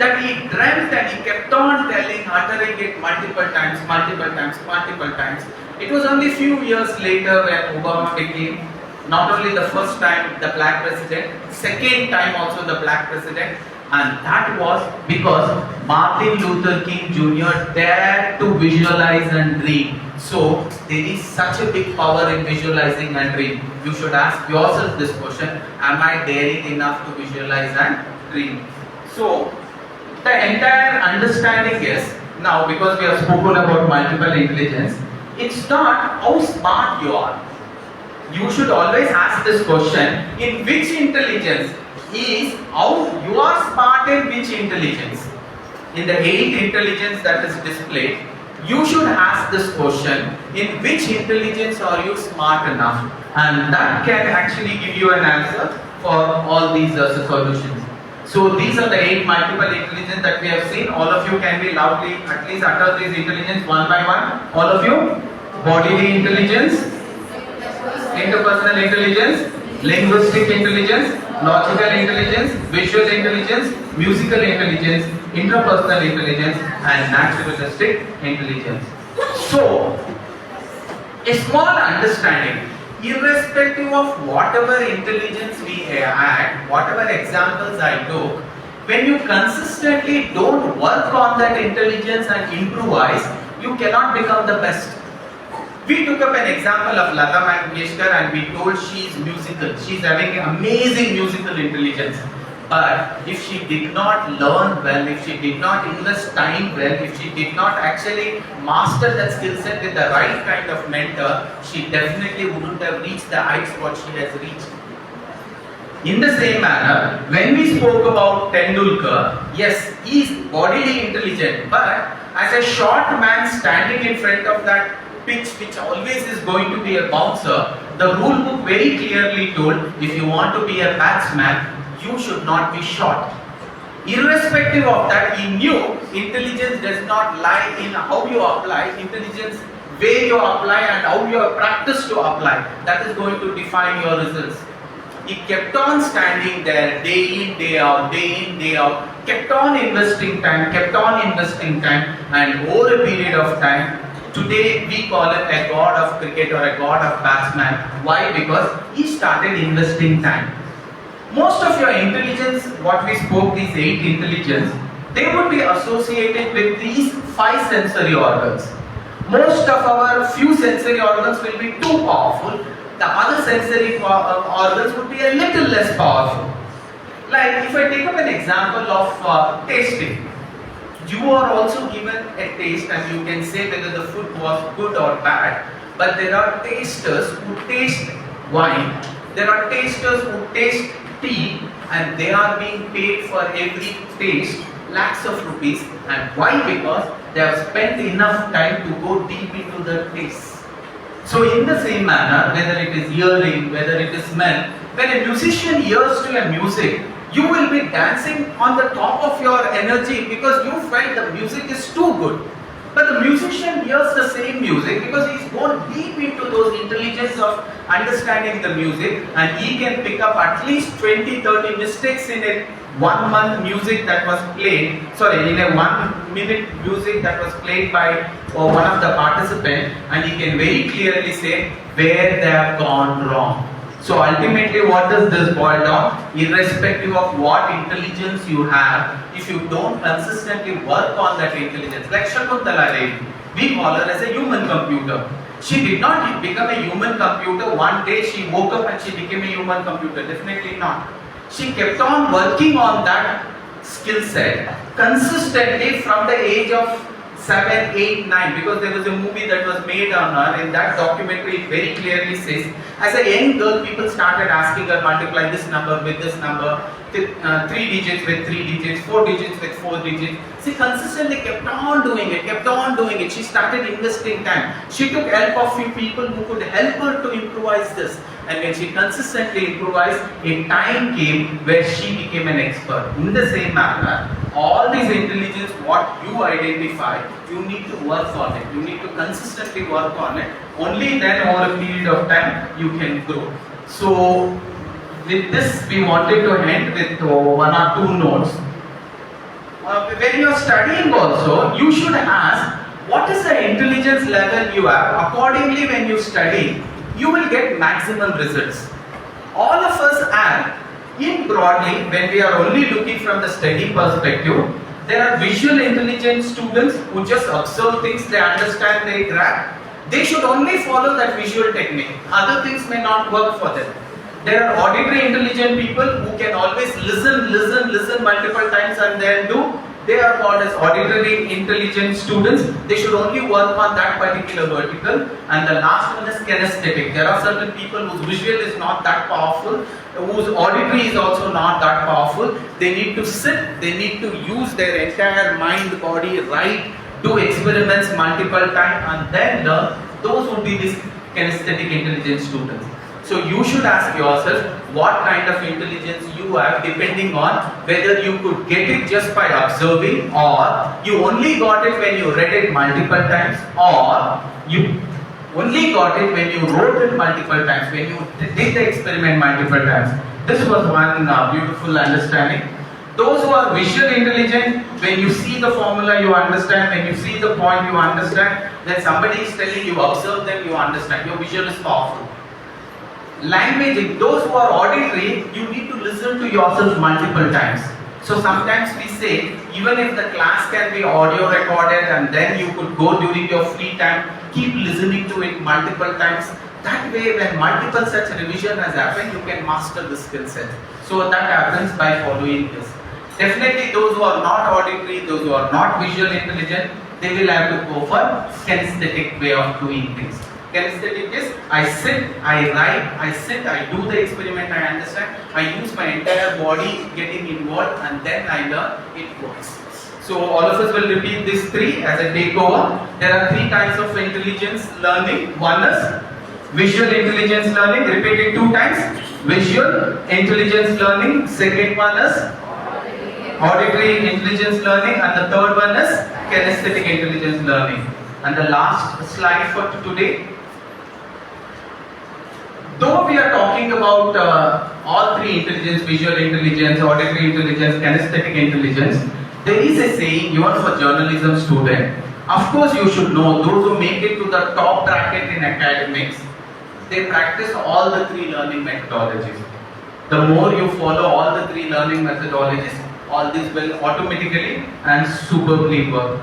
that he dreamt and he kept on telling, uttering it multiple times. It was only few years later when Obama became not only the first time the black president, second time also the black president, and that was because Martin Luther King Jr. dared to visualize and dream. So there is such a big power in visualizing and dream. You should ask yourself this question: am I daring enough to visualize and dream? So the entire understanding is, now because we have spoken about multiple intelligence, it's not how smart you are. You should always ask this question: in which intelligence is how you are smart in which intelligence? In the 8 intelligence that is displayed, you should ask this question: in which intelligence are you smart enough? And that can actually give you an answer for all these solutions. So these are the 8 multiple intelligence that we have seen. All of you can be loudly, at least utter these intelligence one by one. All of you: bodily intelligence, interpersonal intelligence, linguistic intelligence, logical intelligence, visual intelligence, musical intelligence, interpersonal intelligence, and naturalistic intelligence. So, a small understanding, irrespective of whatever intelligence we had, whatever examples I took, when you consistently don't work on that intelligence and improvise, you cannot become the best. We took up an example of Lata Mangeshkar and we told she is musical. She is having amazing musical intelligence. But if she did not learn well, if she did not invest time well, if she did not actually master that skill set with the right kind of mentor, she definitely wouldn't have reached the heights what she has reached. In the same manner, when we spoke about Tendulkar, yes, he is bodily intelligent, but as a short man standing in front of that pitch, which always is going to be a bouncer, the rule book very clearly told, if you want to be a batsman, you should not be short. Irrespective of that, he knew intelligence does not lie in how you apply, intelligence where you apply and how you have practiced to apply. That is going to define your results. He kept on standing there day in, day out, kept on investing time, and over a period of time, today we call him a god of cricket or a god of batsman. Why? Because he started investing time. Most of your intelligence, what we spoke, these 8 intelligence, they would be associated with these 5 sensory organs. Most of our few sensory organs will be too powerful. The other sensory organs would be a little less powerful. Like if I take up an example of tasting, you are also given a taste and you can say whether the food was good or bad. But there are tasters who taste wine, there are tasters who taste tea, and they are being paid for every taste lakhs of rupees. And why? Because they have spent enough time to go deep into the taste. So in the same manner, whether it is hearing, whether it is smell, when a musician hears to a music, you will be dancing on the top of your energy because you felt the music is too good. But the musician hears the same music because he's gone deep into those intelligence of understanding the music, and he can pick up at least 20-30 mistakes in a 1 month music that was played, in a 1 minute music that was played by one of the participants, and he can very clearly say where they have gone wrong. So ultimately what does this boil down? Irrespective of what intelligence you have, if you don't consistently work on that intelligence, like Shakuntala Devi, we call her as a human computer. She did not become a human computer one day she woke up and she became a human computer, definitely not. She kept on working on that skill set consistently from the age of 7, 8, 9, because there was a movie that was made on her. In that documentary, it very clearly says, as a young girl, people started asking her, multiply this number with this number, 3 digits with 3 digits, 4 digits with 4 digits. She consistently kept on doing it. She started investing time. She took help of few people who could help her to improvise this. And when she consistently improvised, a time came where she became an expert. In the same manner, all these intelligence, what you identify, you need to work on it. You need to consistently work on it. Only then over a period of time, you can grow. So, with this, we wanted to end with 1 or 2 notes. When you are studying also, you should ask, what is the intelligence level you have? Accordingly, when you study, you will get maximum results. All of us have, in broadly, when we are only looking from the study perspective, there are visual intelligent students who just observe things, they understand, they grab. They should only follow that visual technique. Other things may not work for them. There are auditory intelligent people who can always listen multiple times and then do. They are called as auditory intelligent students. They should only work on that particular vertical. And the last one is kinesthetic. There are certain people whose visual is not that powerful, whose auditory is also not that powerful. They need to sit, they need to use their entire mind, body, right, do experiments multiple times and then learn. Those would be these kinesthetic intelligent students. So you should ask yourself what kind of intelligence you have, depending on whether you could get it just by observing, or you only got it when you read it multiple times, or you only got it when you wrote it multiple times, when you did the experiment multiple times. This was one beautiful understanding. Those who are visual intelligent, when you see the formula you understand, when you see the point you understand, then somebody is telling you, observe them, you understand, your visual is powerful. Language, those who are auditory, you need to listen to yourself multiple times. So sometimes we say, even if the class can be audio recorded and then you could go during your free time, keep listening to it multiple times. That way, when multiple such revision has happened, you can master the skill set. So that happens by following this. Definitely those who are not auditory, those who are not visual intelligent, they will have to go for kinesthetic way of doing things. Kinesthetic is, I sit, I write, I sit, I do the experiment, I understand, I use my entire body getting involved, and then I learn, it works. So all of us will repeat these three as a takeover. There are three kinds of intelligence learning. One is visual intelligence learning, repeat it 2 times. Visual intelligence learning. Second one is auditory intelligence learning, and the third one is kinesthetic intelligence learning. And the last slide for today. Though we are talking about all three intelligence, visual intelligence, auditory intelligence, kinesthetic intelligence, there is a saying, even for journalism student, of course you should know, those who make it to the top bracket in academics, they practice all the three learning methodologies. The more you follow all the three learning methodologies, all this will automatically and superbly work.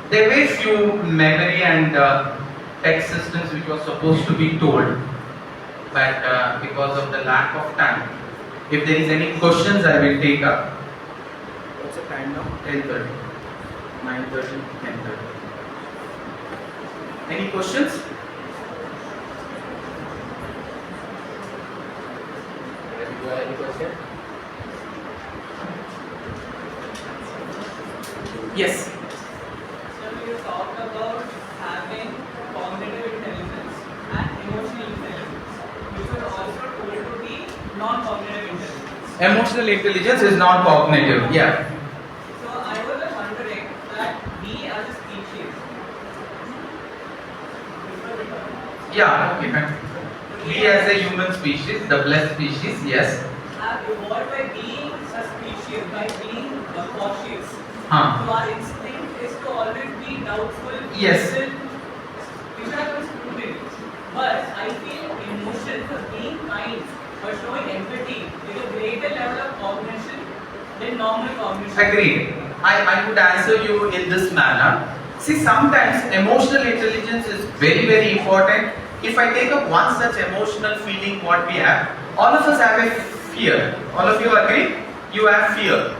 There were few memory and text systems which were supposed to be told, but because of the lack of time, if there is any questions, I will take up. What's the time now? 10:30, 9:30, 10:30. Any questions? Any question? Yes. You talked about having cognitive intelligence and emotional intelligence, which was also told to be non-cognitive intelligence. Emotional intelligence is non-cognitive, yeah. So I was just wondering that we as a species, Yeah, okay, fine. We as a human species, the blessed species, yes. have evolved by being a species, by being cautious. Huh. So our instinct is to always be doubtful, Yes. which are prudent. But I feel emotion for being kind or showing empathy is a greater level of cognition than normal cognition. Agreed. I would answer you in this manner. See, sometimes emotional intelligence is very, very important. If I take up one such emotional feeling, what we have, all of us have a fear. All of you agree? You have fear.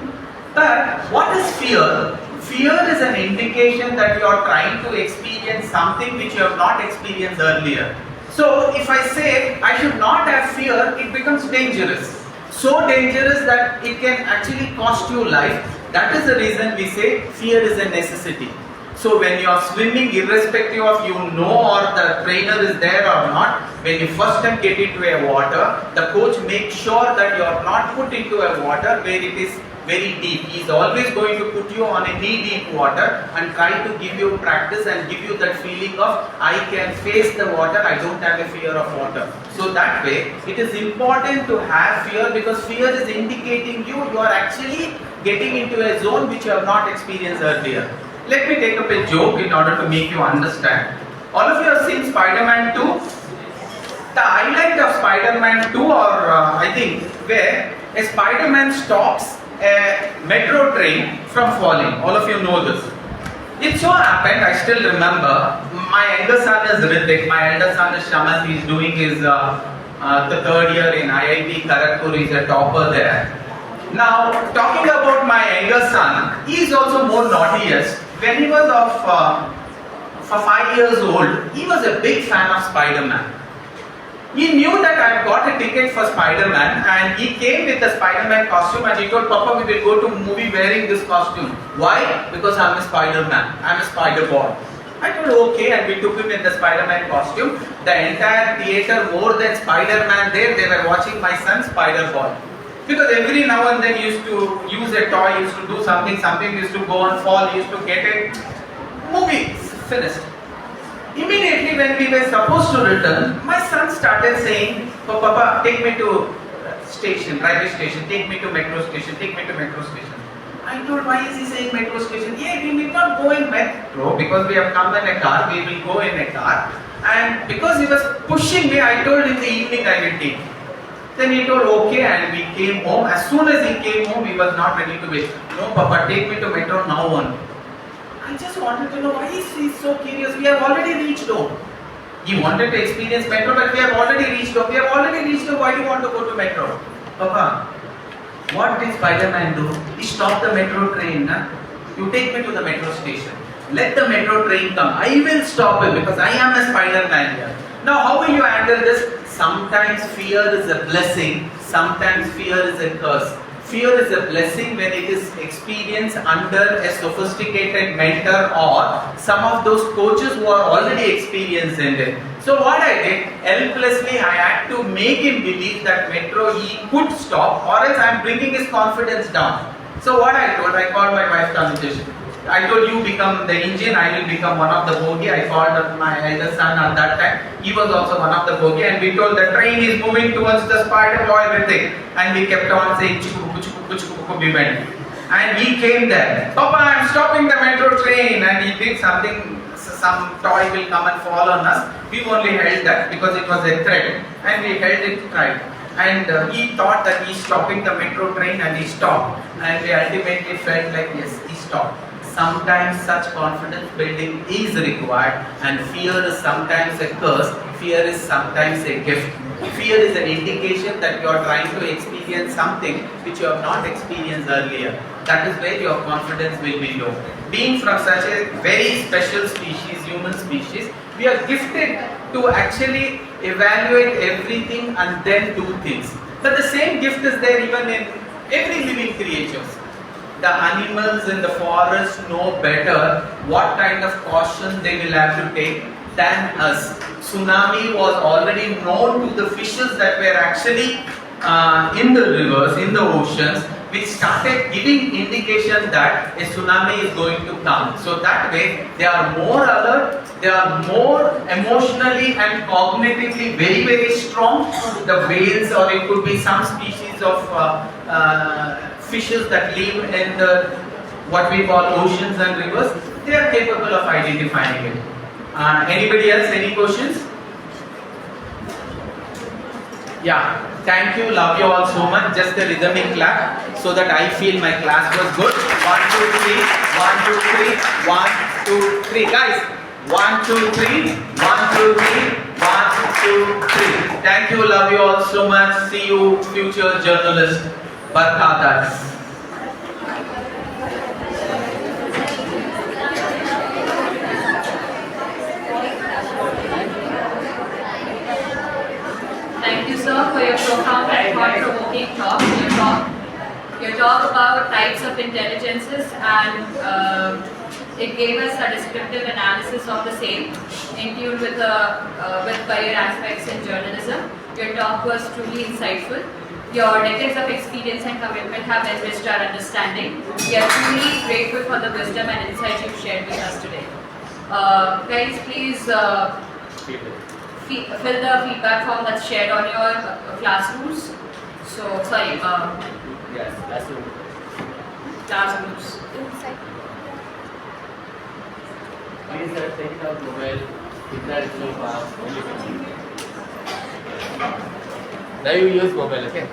But what is fear? Fear is an indication that you are trying to experience something which you have not experienced earlier. So if I say I should not have fear, it becomes dangerous. So dangerous that it can actually cost you life. That is the reason we say fear is a necessity. So when you are swimming, irrespective of you know or the trainer is there or not, when you first time get into a water, the coach makes sure that you are not put into a water where it is very deep. He is always going to put you on a knee-deep water and try to give you practice and give you that feeling of I can face the water, I don't have a fear of water. So that way, it is important to have fear because fear is indicating you are actually getting into a zone which you have not experienced earlier. Let me take up a joke in order to make you understand. All of you have seen Spider-Man 2? The highlight of Spider-Man 2 or I think where a Spider-Man stops a metro train from falling. All of you know this. It so happened, I still remember, my younger son is Ritik, my elder son is Shaman, he is doing his the 3rd year in IIT Kharagpur, he is a topper there. Now, talking about my younger son, he is also more naughtiest. When he was for 5 years old, he was a big fan of Spider-Man. He knew that I had got a ticket for Spider-Man and he came with the Spider-Man costume and he told, Papa, we will go to a movie wearing this costume. Why? Because I am a Spider-Man, I am a Spider-Boy. I told okay and we took him in the Spider-Man costume. The entire theatre, more than Spider-Man there, they were watching my son Spider-Boy. Because every now and then he used to use a toy, he used to do something used to go and fall, he used to get it. Movie finished. Immediately when we were supposed to return, my son started saying, oh, Papa, take me to station, railway station, take me to metro station, take me to metro station. I told, why is he saying metro station? Yeah, we need not go in metro because we have come in a car, we will go in a car. And because he was pushing me, I told in the evening I will take. Then he told okay and we came home. As soon as he came home, he was not ready to wait. No, Papa, take me to metro now only. I just wanted to know why is he so curious. We have already reached home. He wanted to experience metro, but we have already reached home. We have already reached home. Why do you want to go to metro? Papa, what did Spider-Man do? He stopped the metro train. Na? You take me to the metro station. Let the metro train come. I will stop it because I am a Spider-Man here. Now, how will you handle this? Sometimes fear is a blessing. Sometimes fear is a curse. Fear is a blessing when it is experienced under a sophisticated mentor or some of those coaches who are already experienced in it. So what I did, helplessly I had to make him believe that metro he could stop, or else I am bringing his confidence down. So what I told, I called my wife conversation. I told you become the engine, I will become one of the bogie. I called my elder son at that time. He was also one of the bogie, and we told the train is moving towards the spider boy, everything. And we kept on saying chukuku chukuku chukuku, we went. And he came there. Papa, I am stopping the metro train. And he did something, some toy will come and fall on us. We only held that because it was a threat. And we held it tight. And he thought that he's stopping the metro train, and he stopped. And we ultimately felt like yes, he stopped. Sometimes such confidence building is required, and fear is sometimes a curse, fear is sometimes a gift. Fear is an indication that you are trying to experience something which you have not experienced earlier. That is where your confidence will be low. Being from such a very special species, human species, we are gifted to actually evaluate everything and then do things. But the same gift is there even in every living creature. The animals in the forest know better what kind of caution they will have to take than us. Tsunami was already known to the fishes that were actually in the rivers, in the oceans, which started giving indication that a tsunami is going to come. So that way they are more alert, they are more emotionally and cognitively very, very strong. The whales, or it could be some species of fishes that live in the what we call oceans and rivers, they are capable of identifying it. Anybody else? Any questions? Yeah, thank you, love you all so much. Just a rhythmic clap so that I feel my class was good. 1, 2, 3, 1, 2, 3, 1, 2, 3. Guys, 1, 2, 3, 1, 2, 3, 1, 2, 3. Thank you, love you all so much. See you, future journalist. Barkatas. Thank you, sir, for your profound and thought-provoking talk. Your talk about types of intelligences, and it gave us a descriptive analysis of the same, in tune with career aspects in journalism. Your talk was truly insightful. Your decades of experience and commitment have enriched our understanding. We are truly grateful for the wisdom and insight you've shared with us today. Guys, please fill the feedback form that's shared on your classrooms. So, sorry. Yes, classroom. Classrooms. Please take it out mobile. Internet is so fast. Now you use mobile, okay?